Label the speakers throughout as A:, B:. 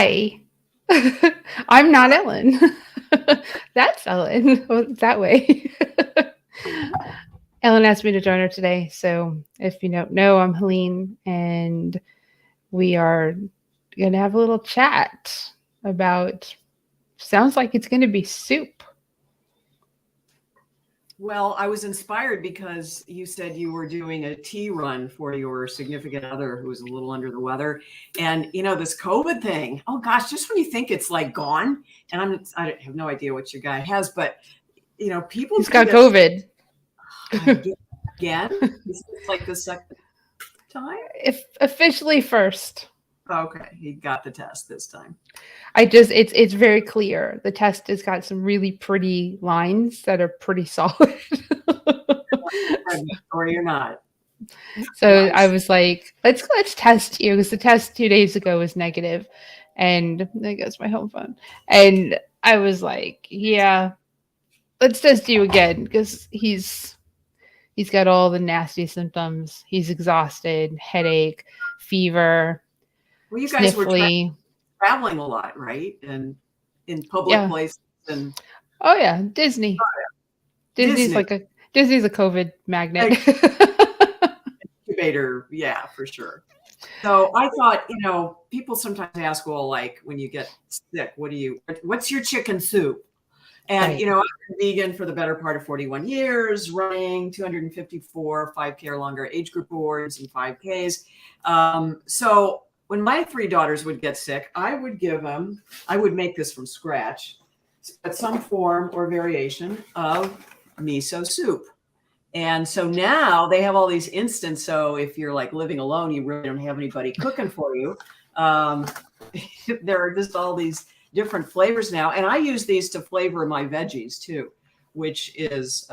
A: Hi, I'm not Ellen. That's Ellen. Well, that way. Ellen asked me to join her today. So if you don't know, I'm Helene, and we are going to have a little chat about, sounds like it's going to be soup.
B: Well, I was inspired because you said you were doing a tea run for your significant other who was a little under the weather. And, this COVID thing, oh gosh, just when you think it's like gone, and I have no idea what your guy has, but, people.
A: He's got COVID.
B: Again? Is this like the second time?
A: If officially first.
B: Okay, he got the test this time.
A: It's very clear. The test has got some really pretty lines that are pretty solid.
B: Or you're not.
A: So I was like, let's test you, because the test 2 days ago was negative, and there goes my home phone. And I was like, yeah, let's test you again, because he's got all the nasty symptoms. He's exhausted, headache, fever.
B: Well, you guys
A: sniffly.
B: were traveling a lot, right? And in public places. And
A: oh yeah, Disney. Oh, yeah. Disney's a COVID magnet.
B: Incubator, yeah, for sure. So I thought, people sometimes ask, well, like when you get sick, what's your chicken soup? And, right. I've been vegan for the better part of 41 years, running 254 5K or longer age group awards and 5Ks. So when my 3 daughters would get sick, I would make this from scratch, but some form or variation of miso soup. And so now they have all these instant. So if you're like living alone, you really don't have anybody cooking for you. There are just all these different flavors now. And I use these to flavor my veggies too, which is,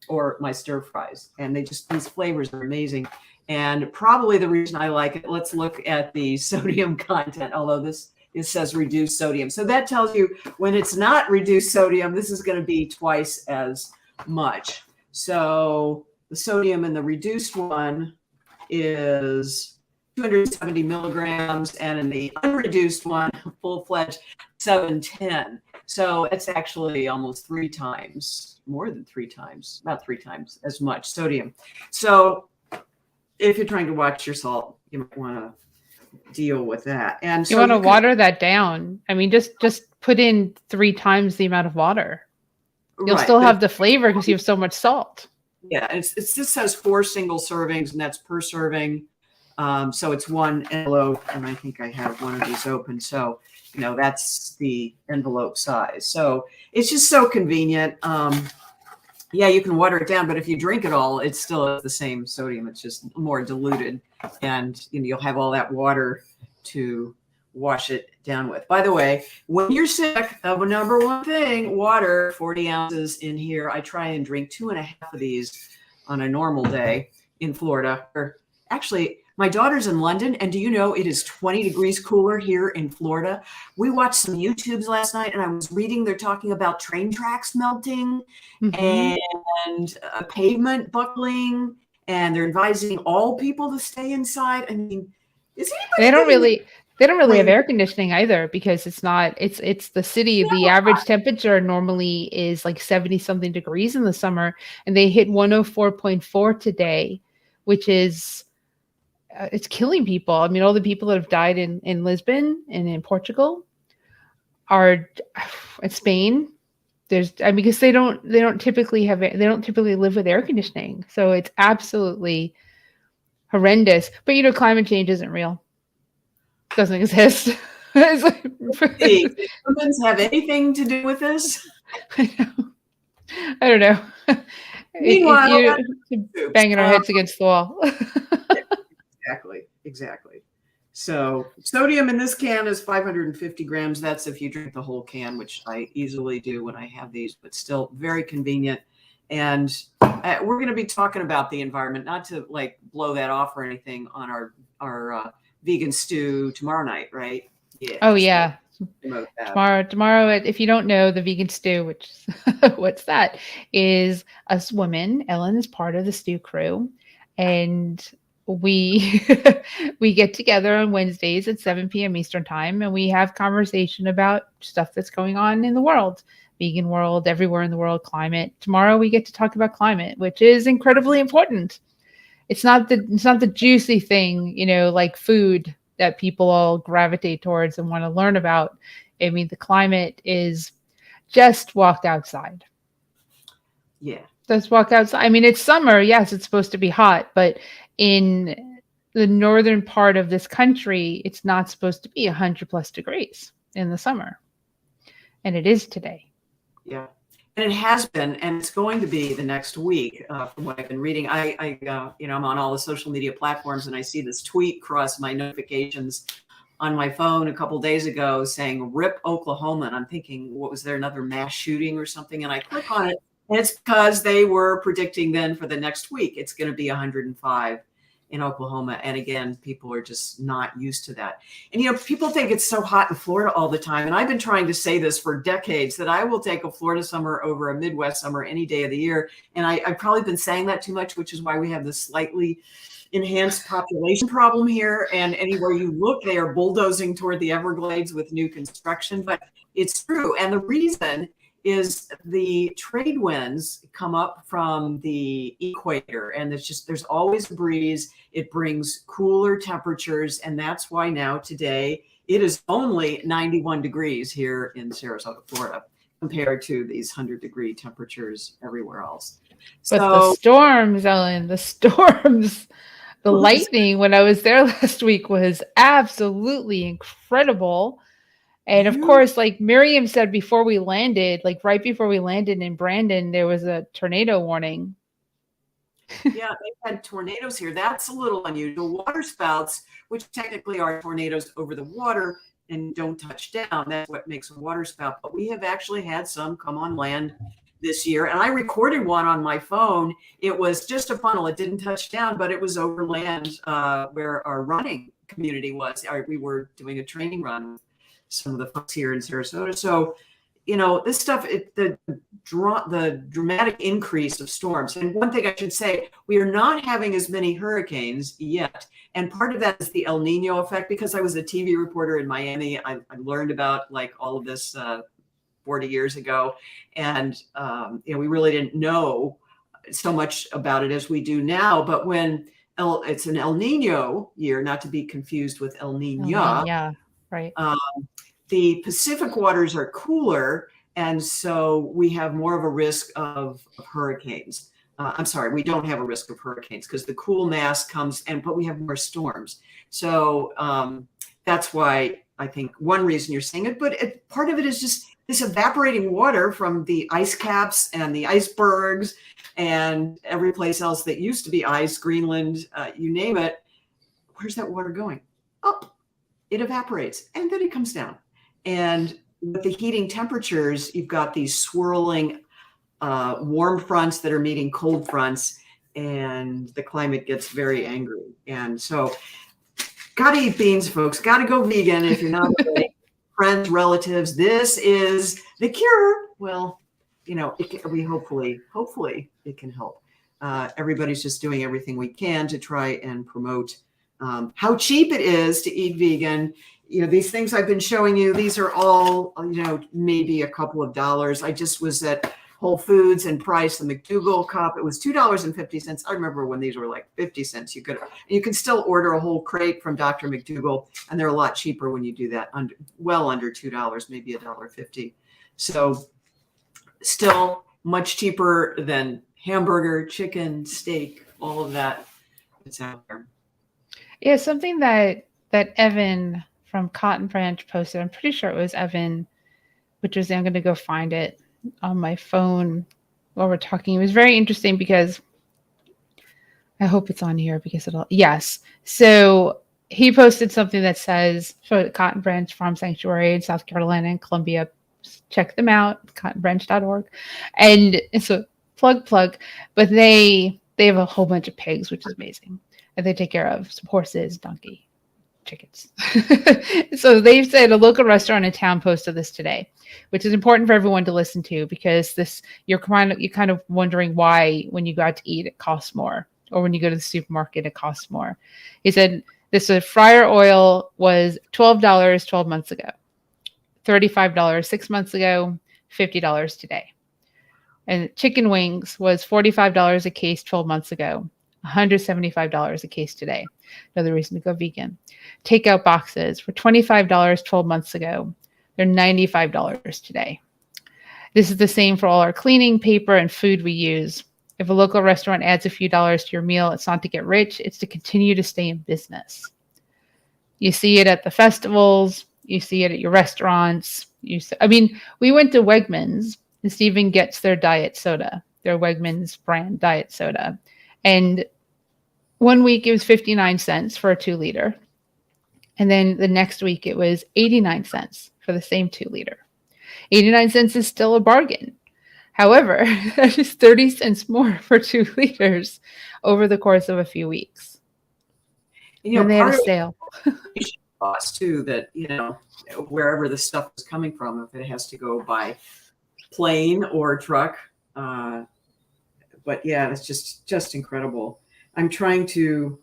B: or my stir fries. And these flavors are amazing. And probably the reason I like it, let's look at the sodium content, although it says reduced sodium. So that tells you when it's not reduced sodium, this is going to be twice as much. So the sodium in the reduced one is 270 milligrams, and in the unreduced one, full-fledged, 710. So it's actually almost 3 times, more than 3 times, about 3 times as much sodium. So if you're trying to watch your salt, you might want to deal with that. And
A: you want to water that down. I mean, just put in 3 times the amount of water. You'll still have the flavor because you have so much salt.
B: Yeah, it just says 4 single servings, and that's per serving. So it's 1 envelope, and I think I have one of these open. So, that's the envelope size. So it's just so convenient. Yeah, you can water it down, but if you drink it all, it's still the same sodium. It's just more diluted, and you'll have all that water to wash it down with. By the way, when you're sick, number one thing, water, 40 ounces in here. I try and drink 2.5 of these on a normal day in Florida. Or actually, my daughter's in London, and do you know it is 20 degrees cooler here in Florida? We watched some YouTubes last night, and I was reading, they're talking about train tracks melting and pavement buckling, and they're advising all people to stay inside. I mean, is anybody
A: They don't really have air conditioning either, because it's the city. The average temperature normally is like 70 something degrees in the summer, and they hit 104.4 today, which is, it's killing people. I mean, all the people that have died in Lisbon and in Portugal are in Spain. Because they don't typically live with air conditioning. So it's absolutely horrendous. But climate change isn't real. Doesn't exist.
B: Did humans have anything to do with this?
A: I don't know.
B: Meanwhile,
A: banging our heads against the wall.
B: Exactly. So sodium in this can is 550 grams. That's if you drink the whole can, which I easily do when I have these, but still very convenient. And we're going to be talking about the environment, not to like blow that off or anything, on our vegan stew tomorrow night, right?
A: Yeah. Oh yeah. Tomorrow, if you don't know, the vegan stew, which what's that, is us women. Ellen is part of the stew crew, and we we get together on Wednesdays at 7 p.m. Eastern time, and we have conversation about stuff that's going on in the world, vegan world, everywhere in the world, climate. Tomorrow we get to talk about climate, which is incredibly important. It's not the juicy thing, like food that people all gravitate towards and want to learn about. I mean, the climate is just walk outside.
B: Yeah.
A: Just walk outside. I mean, it's summer. Yes, it's supposed to be hot, but in the northern part of this country, it's not supposed to be 100 plus degrees in the summer. And it is today.
B: Yeah. And it has been, and it's going to be the next week, from what I've been reading. I'm on all the social media platforms, and I see this tweet cross my notifications on my phone a couple days ago saying "Rip Oklahoma," and I'm thinking, what was there, another mass shooting or something? And I click on it, and it's because they were predicting then for the next week it's going to be 105 in Oklahoma. And again, people are just not used to that. And, people think it's so hot in Florida all the time. And I've been trying to say this for decades, that I will take a Florida summer over a Midwest summer any day of the year. And I've probably been saying that too much, which is why we have this slightly enhanced population problem here. And anywhere you look, they are bulldozing toward the Everglades with new construction. But it's true. And the reason is the trade winds come up from the equator, and there's always a breeze. It brings cooler temperatures, and that's why now today it is only 91 degrees here in Sarasota, Florida, compared to these 100-degree temperatures everywhere else.
A: But the storms, Ellen, the lightning when I was there last week was absolutely incredible. And of course, like Miriam said right before we landed in Brandon, there was a tornado warning.
B: Yeah, they had tornadoes here. That's a little unusual. Water spouts, which technically are tornadoes over the water and don't touch down, that's what makes a water spout. But we have actually had some come on land this year. And I recorded one on my phone. It was just a funnel. It didn't touch down, but it was over land where our running community was. We were doing a training run with some of the folks here in Sarasota. So, this stuff, the dramatic increase of storms. And one thing I should say, we are not having as many hurricanes yet. And part of that is the El Nino effect, because I was a TV reporter in Miami. I learned about like all of this 40 years ago. And, we really didn't know so much about it as we do now. But when it's an El Nino year, not to be confused with El Nino.
A: Yeah, right.
B: The Pacific waters are cooler, and so we have more of a risk of hurricanes. I'm sorry, we don't have a risk of hurricanes because the cool mass comes, but we have more storms. So that's why I think one reason you're seeing it, but part of it is just this evaporating water from the ice caps and the icebergs and every place else that used to be ice, Greenland, you name it. Where's that water going? Up. It evaporates, and then it comes down. And with the heating temperatures, you've got these swirling warm fronts that are meeting cold fronts, and the climate gets very angry. And so got to eat beans, folks. Got to go vegan if you're not already. Friends, relatives, this is the cure. Well, we hopefully it can help. Everybody's just doing everything we can to try and promote how cheap it is to eat vegan. These things I've been showing you, these are all, maybe a couple of dollars. I just was at Whole Foods and priced the McDougal cup. It was $2.50. I remember when these were like 50 cents. You can still order a whole crate from Dr. McDougal, and they're a lot cheaper when you do that, well under $2, maybe $1.50. So still much cheaper than hamburger, chicken, steak, all of that. It's out there.
A: Yeah, something that Evan from Cotton Branch posted, I'm pretty sure it was Evan, which was, I'm going to go find it on my phone while we're talking. It was very interesting because I hope it's on here because yes. So he posted something that says, for Cotton Branch Farm Sanctuary in South Carolina and Columbia, check them out, cottonbranch.org. And it's a plug, but they have a whole bunch of pigs, which is amazing. And they take care of some horses, donkey, chickens. So they've said a local restaurant in town posted this today, which is important for everyone to listen to, because you're kind of wondering why when you go out to eat it costs more. or when you go to the supermarket, it costs more. He said this fryer oil was $12 12 months ago, $35 6 months ago, $50 today. And chicken wings was $45 a case 12 months ago, $175 a case today. Another reason to go vegan. Takeout boxes were $25 12 months ago. They're $95 today. This is the same for all our cleaning, paper, and food we use. If a local restaurant adds a few dollars to your meal, it's not to get rich, it's to continue to stay in business. You see it at the festivals, you see it at your restaurants. We went to Wegmans, and Steven gets their diet soda, their Wegmans brand diet soda. And one week it was 59 cents for a 2-liter. And then the next week it was 89 cents for the same 2-liter. 89 cents is still a bargain. However, that is 30 cents more for 2 liters over the course of a few weeks. And they had a sale.
B: Cost too, that, wherever the stuff is coming from, if it has to go by plane or truck. But yeah, it's just incredible. I'm trying to,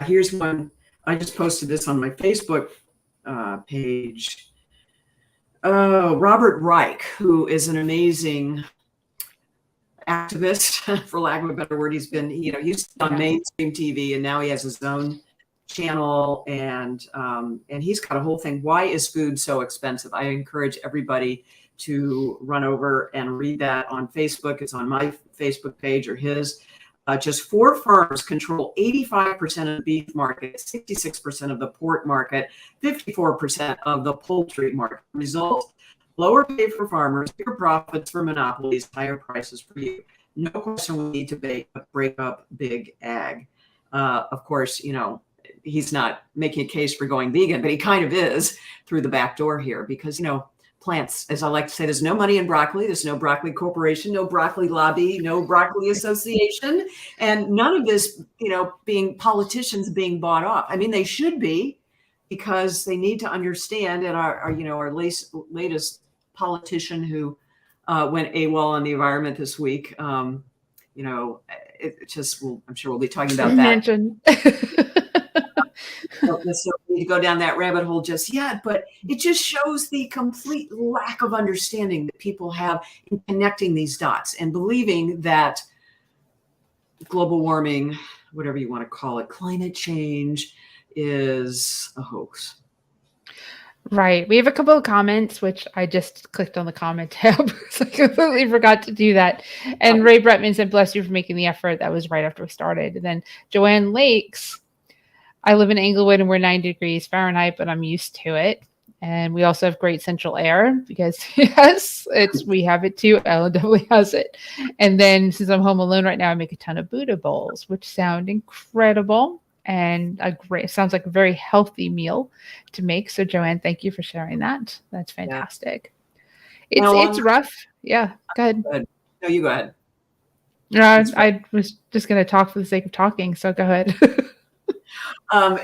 B: here's one. I just posted this on my Facebook page. Robert Reich, who is an amazing activist, for lack of a better word. He's been, he's on mainstream TV, and now he has his own channel, and he's got a whole thing. Why is food so expensive? I encourage everybody to run over and read that on Facebook. It's on my Facebook page or his. Just 4 firms control 85% of the beef market, 66% of the pork market, 54% of the poultry market. Result: lower pay for farmers, bigger profits for monopolies, higher prices for you. No question we need to break up big ag. Of course, he's not making a case for going vegan, but he kind of is through the back door here because, plants, as I like to say, there's no money in broccoli. There's no broccoli corporation, no broccoli lobby, no broccoli association, and none of this, being politicians being bought off. I mean, they should be, because they need to understand. And our latest politician who went AWOL on the environment this week, I'm sure we'll be talking about that. Don't necessarily need to go down that rabbit hole just yet, but it just shows the complete lack of understanding that people have in connecting these dots and believing that global warming, whatever you want to call it, climate change, is a hoax.
A: Right. We have a couple of comments, which I just clicked on the comment tab. So I completely forgot to do that. And Ray Bretman said, bless you for making the effort. That was right after we started. And then Joanne Lakes, I live in Englewood and we're 90 degrees Fahrenheit, but I'm used to it. And we also have great central air because we have it too. Ellen definitely has it. And then since I'm home alone right now, I make a ton of Buddha bowls, which sound incredible. And sounds like a very healthy meal to make. So Joanne, thank you for sharing that. That's fantastic. Yeah. It's rough. Yeah, go ahead.
B: No, you go ahead.
A: No, I was just going to talk for the sake of talking. So go ahead.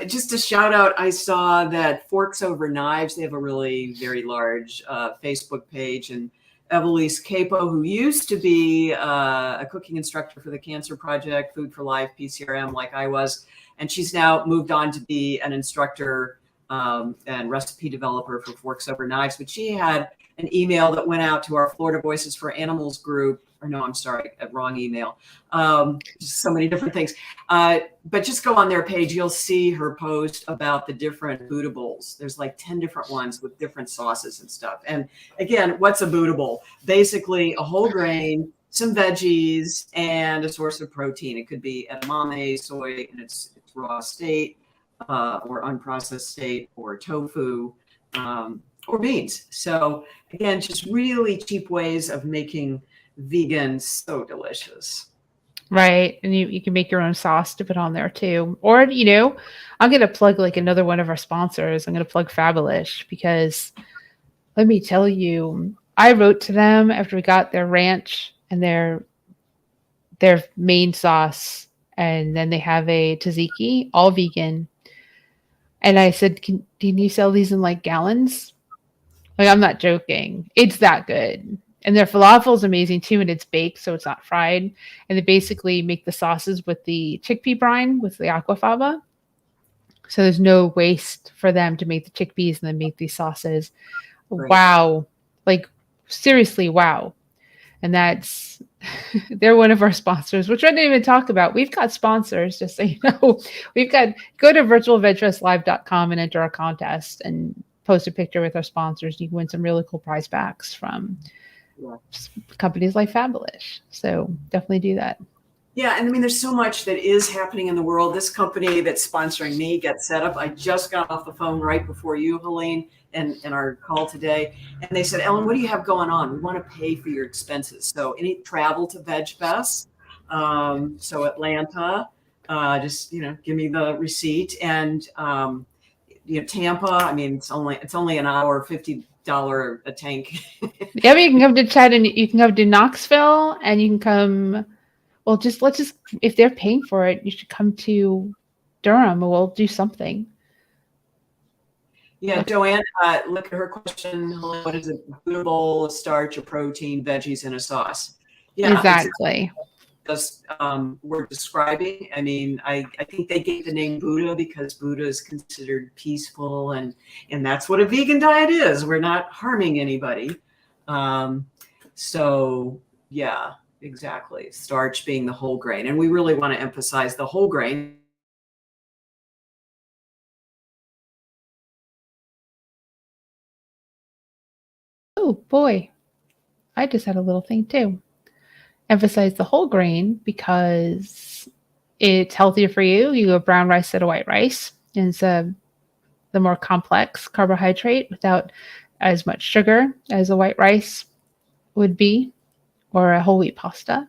B: Just a shout out. I saw that Forks Over Knives, they have a really very large Facebook page, and Evelise Capo, who used to be a cooking instructor for the Cancer Project, Food for Life, PCRM, like I was, and she's now moved on to be an instructor and recipe developer for Forks Over Knives. But she had an email that went out to our Florida Voices for Animals group. Or no, I'm sorry, wrong email. Just so many different things. But just go on their page. You'll see her post about the different Buddha bowls. There's like 10 different ones with different sauces and stuff. And again, what's a Buddha bowl? Basically a whole grain, some veggies, and a source of protein. It could be edamame, soy in its raw state, or unprocessed state, or tofu, or beans. So again, just really cheap ways of making vegan so delicious.
A: Right. And you can make your own sauce to put on there too. Or, I'm going to plug like another one of our sponsors. I'm going to plug Fabulous, because let me tell you, I wrote to them after we got their ranch and their main sauce. And then they have a tzatziki, all vegan. And I said, can you sell these in like gallons? Like, I'm not joking. It's that good. And their falafel is amazing too, and it's baked, so it's not fried. And they basically make the sauces with the chickpea brine with the aquafaba. So there's no waste for them to make the chickpeas and then make these sauces.
B: Right.
A: Wow. Like seriously, wow. And that's they're one of our sponsors, which I didn't even talk about. We've got sponsors, just so you know. We've got go to virtualvegfestlive.com and enter our contest and post a picture with our sponsors. You can win some really cool prize packs from companies like Fabulous. So definitely do that.
B: Yeah, and I mean, there's so much that is happening in the world. This company that's sponsoring me, Get Set Up, I just got off the phone right before you, Helene, and our call today. And they said, Ellen, what do you have going on? We want to pay for your expenses. So any travel to VegFest, so Atlanta, just, give me the receipt. And, Tampa, I mean, it's only an hour, $50 a tank.
A: Yeah, but you can come to Chattanooga, you can come to Knoxville, and you can come. Well, let's just, if they're paying for it, you should come to Durham and we'll do something.
B: Yeah, Joanne, look at her question. What is it? Buddha bowl, a starch, a protein, veggies, and a sauce. Yeah,
A: exactly.
B: Just we're describing. I mean, I think they gave the name Buddha because Buddha is considered peaceful, and that's what a vegan diet is. We're not harming anybody. So yeah. Exactly. Starch being the whole grain. And we really want to emphasize the whole grain.
A: Oh boy. I just had a little thing too. Emphasize the whole grain because it's healthier for you. You go brown rice instead of white rice. And it's the more complex carbohydrate without as much sugar as a white rice would be, or a whole wheat pasta.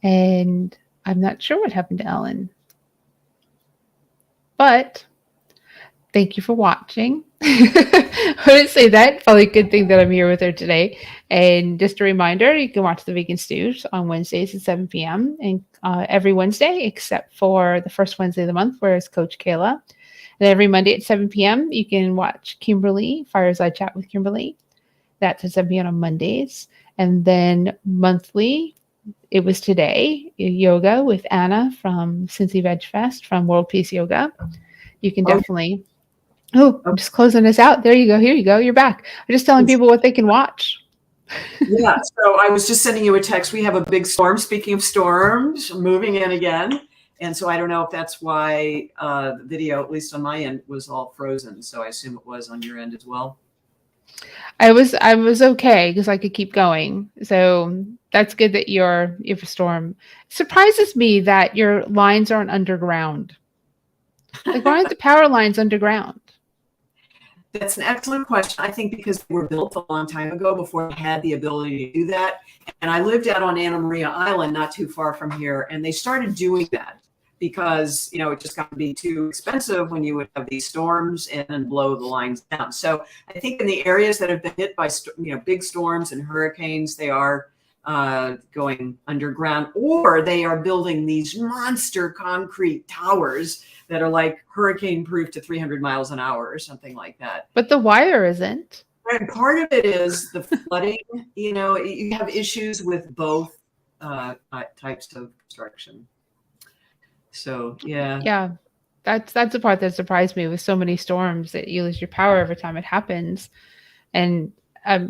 A: And I'm not sure what happened to Ellen. But thank you for watching. I would say that. Probably a good thing that I'm here with her today. And just a reminder, you can watch the Vegan Stews on Wednesdays at 7 p.m. and every Wednesday, except for the first Wednesday of the month, where it's Coach Kayla. And every Monday at 7 p.m., you can watch Kimberly, Fireside Chat with Kimberly. That's at 7 p.m. on Mondays. And then monthly, it was today, yoga with Anna from Cincy Veg Fest from World Peace Yoga. You can definitely... Oh, I'm just closing this out. There you go. Here you go. You're back. I'm just telling people what they can watch.
B: Yeah. So I was just sending you a text. We have a big storm. Speaking of storms, moving in again. And so I don't know if that's why the video, at least on my end, was all frozen. So I assume it was on your end as well.
A: I was okay because I could keep going. So that's good that you have a storm. It surprises me that your lines aren't underground. Like, why aren't the power lines underground?
B: That's an excellent question. I think because they were built a long time ago before they had the ability to do that. And I lived out on Anna Maria Island, not too far from here, and they started doing that because, it just got to be too expensive when you would have these storms and blow the lines down. So I think in the areas that have been hit by, big storms and hurricanes, they are going underground, or they are building these monster concrete towers that are like hurricane proof to 300 miles an hour or something like that.
A: But the wire isn't.
B: And part of it is the flooding. You have issues with both types of construction. So
A: yeah, that's the part that surprised me with so many storms that you lose your power every time it happens. And I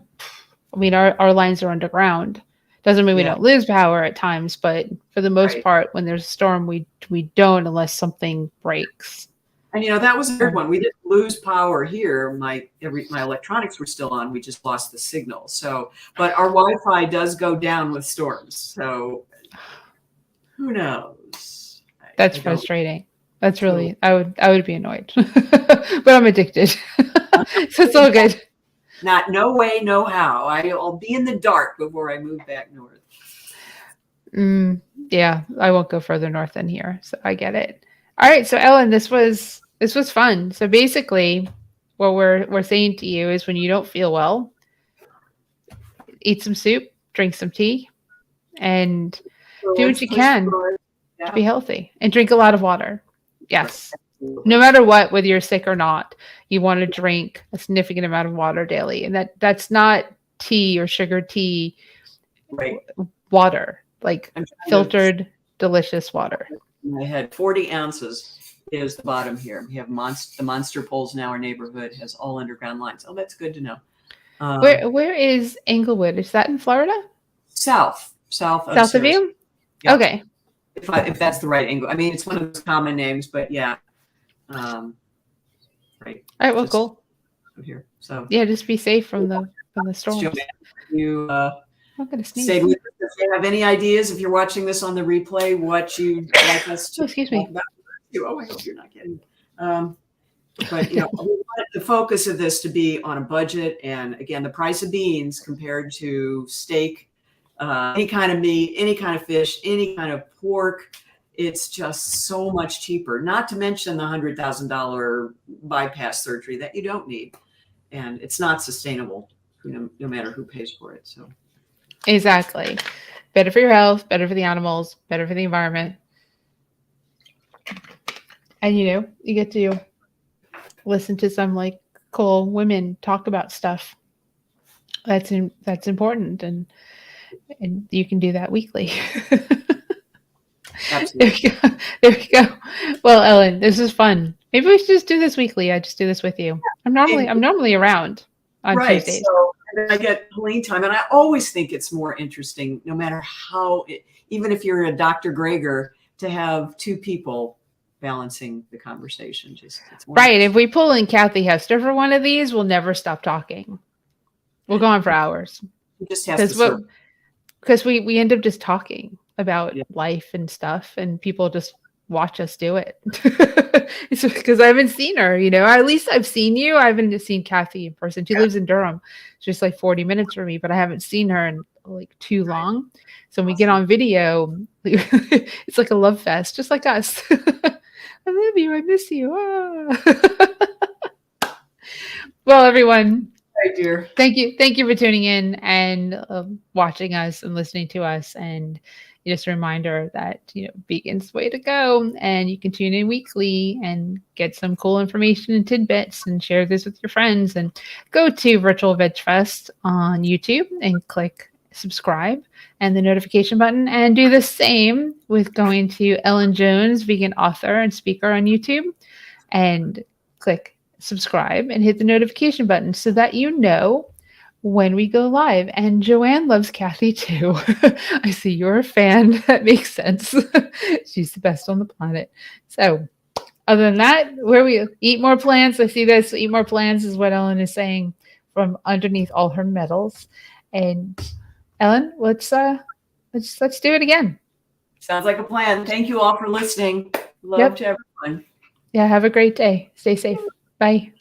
A: mean, our lines are underground. Doesn't mean we don't lose power at times, but for the most part, when there's a storm, we don't unless something breaks.
B: And that was a good one. We didn't lose power here. My electronics were still on. We just lost the signal. So, but our Wi-Fi does go down with storms. So, who knows?
A: That's frustrating. That's really I would be annoyed, but I'm addicted, so it's all good.
B: No way, no how. I'll be in the dark before I move back north.
A: Yeah, I won't go further north than here, so I get it. All right, so Ellen, this was fun. So basically, what we're saying to you is when you don't feel well, eat some soup, drink some tea, and do what you can to be healthy, and drink a lot of water. Yes. No matter what, whether you're sick or not, you want to drink a significant amount of water daily. And that's not tea or sugar tea
B: Right.
A: water, like filtered, delicious water.
B: I had 40 ounces is the bottom here. We have the Monster Poles in our neighborhood has all underground lines. Oh, that's good to know.
A: Where is Englewood? Is that in Florida?
B: South
A: of you? Yep. Okay.
B: If that's the right angle. I mean, it's one of those common names, but yeah. Right.
A: All right. Well, cool.
B: Here. So
A: yeah, just be safe from the storms.
B: You
A: I'm gonna sneeze.
B: Say, if you have any ideas, if you're watching this on the replay, what you'd like us to
A: excuse me.
B: About. Oh, I hope you're not kidding. But we want the focus of this to be on a budget, and again, the price of beans compared to steak, any kind of meat, any kind of fish, any kind of pork, it's just so much cheaper. Not to mention the $100,000 bypass surgery that you don't need, and it's not sustainable, no matter who pays for it. So
A: exactly, better for your health, better for the animals, better for the environment. And you get to listen to some like cool women talk about stuff that's important, and you can do that weekly.
B: Absolutely.
A: There we go. Well, Ellen, this is fun. Maybe we should just do this weekly. I just do this with you. I'm normally around on Tuesdays.
B: So I get Helene time, and I always think it's more interesting, no matter how, even if you're a Dr. Greger, to have two people balancing the conversation.
A: Right. If we pull in Kathy Hester for one of these, we'll never stop talking. We'll go on for hours.
B: It just has to
A: because we end up just talking about life and stuff, and people just watch us do it. It's because I haven't seen her, or at least I've seen you. I haven't seen Kathy in person. She lives in Durham. It's just like 40 minutes from me, but I haven't seen her in like too long. So when we get on video, it's like a love fest, just like us. I love you. I miss you. Well, everyone.
B: Hi, dear.
A: Thank you for tuning in and watching us and listening to us. And just a reminder that vegan's the way to go, and you can tune in weekly and get some cool information and tidbits and share this with your friends. And go to Virtual Veg Fest on YouTube and click subscribe and the notification button, and do the same with going to Ellen Jones, vegan author and speaker on YouTube, and click subscribe and hit the notification button so that when we go live. And Joanne loves Kathy too. I see you're a fan. That makes sense. She's the best on the planet. So other than that, where we eat more plants, I see this, eat more plants is what Ellen is saying from underneath all her medals. And Ellen, let's do it again.
B: Sounds like a plan. Thank you all for listening. Love to everyone.
A: Yeah, have a great day. Stay safe. Bye.